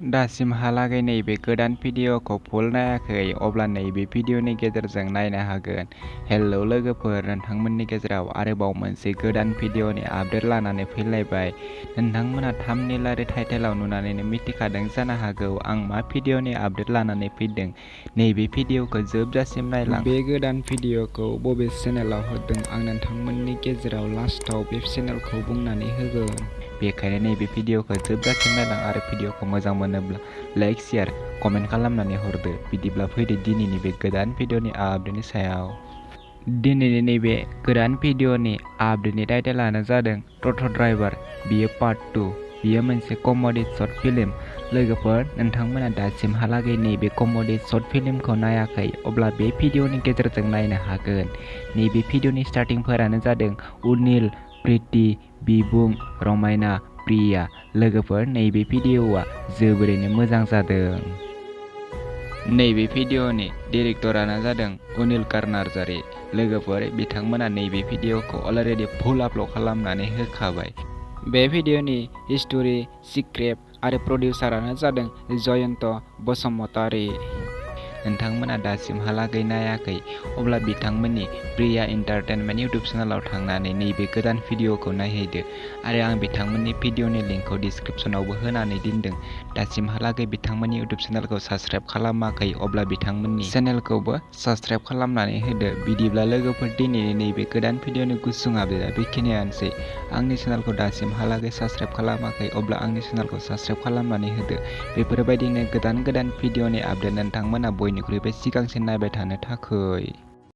दासिमहालागै नैबे गोदान भिडिअखौ फुल नायाखै अब्ला नैबे भिडिअनि गेजेरजों नायनो हागोन। हेलौ लोगोफोर, नोंथांमोननि गेजेराव आरोबाव मोनसे गोदान भिडिअनि आपडेट लानानै फैलायबाय। नोंथांमोना थाम्बनेल आरो टाइटेलाव नुनानैनो मिथिखादों जानो हागौ आं मा भिडिअनि आपडेट लानानै फैदों। नैबे भिडिअखौ जोबजासिम नायलां। बे गोदान भिडिअखौ बबे चेनेलाव होदों आं नोंथांमोननि गेजेराव लास्टआव बे चेनेलखौ बुंनानै होगोन। बेखायनो नैबे भिडिअखौ जोबजासिम नायलां आरो भिडिअखौ मोजां मोनोब्ला लाइक, शेयार, कमेन्ट खालामनानै हरदो। बिदिब्ला फैदो दिनैनि बे गोदान भिडिअनि आपडेटनि सायाव। दिनैनि नैबे गोदान भिडिअनि आपडेटनि टाइटेलानो जादों टट' ड्राइभार। बियो पार्ट 2। बियो मोनसे कमेडि शर्ट फिल्म। लोगोफोर, नोंथांमोना दासिमहालागै नैबे कमेडि शर्ट फिल्मखौ नायाखै अब्ला बे भिडिअनि गेजेरजों नायनो हागोन। नैबे भिडिअनि स्टार्टिंफोरानो जादों अनिल, प्रिति, बिबुं, रमायना, प्रिया। लोगोफोर, नैबे भिडिअआ जोबोरैनो मोजां जादों। नैबे भिडिअनि डिरेक्टरानो जादों अनिल नार्जारी। लोगोफोर, बिथांमोना नैबे भिडिअखौ अलरेडि फुल आपल'ड खालामनानै होखाबाय। बे भिडिअनि हिस्टरि, स्क्रिप्ट आरो प्रडिउसारानो जादों जयन्त बसुमतारी। नोंथांमोना दासिमहालागै नायाखै अब्ला बिथांमोननि प्रिया एन्टारटेनमेन्ट इउटुब चेनेलाव थांनानै नैबे गोदान भिडिअखौ नायहैदो आरो आं बिथांमोननि भिडिअनि लिंकखौ डिसक्रिपसनावबो होनानै दोनदों। दासिमहालागै बिथांमोननि इउटुब चेनेलखौ साबस्क्राइब खालामाखै अब्ला बिथांमोननि चेनेलखौबो साबस्क्राइब खालामनानै होदो। बिदिब्ला लोगोफोर, दिनैनि नैबे गोदान भिडिअनि गुसुं आपडेटआ बेखिनियानोसै। आंनि चेनेलखौ दासिमहालागै साबस्क्राइब खालामाखै अब्ला आंनि चेनेलखौ साबस्क्राइब खालामनानै होदो। बेफोरबायदिनो गोदान भिडिअनि आपडेट नोंथांमोना बयनिख्रुइबो सिगांसिन नायबाय थानो थाखै।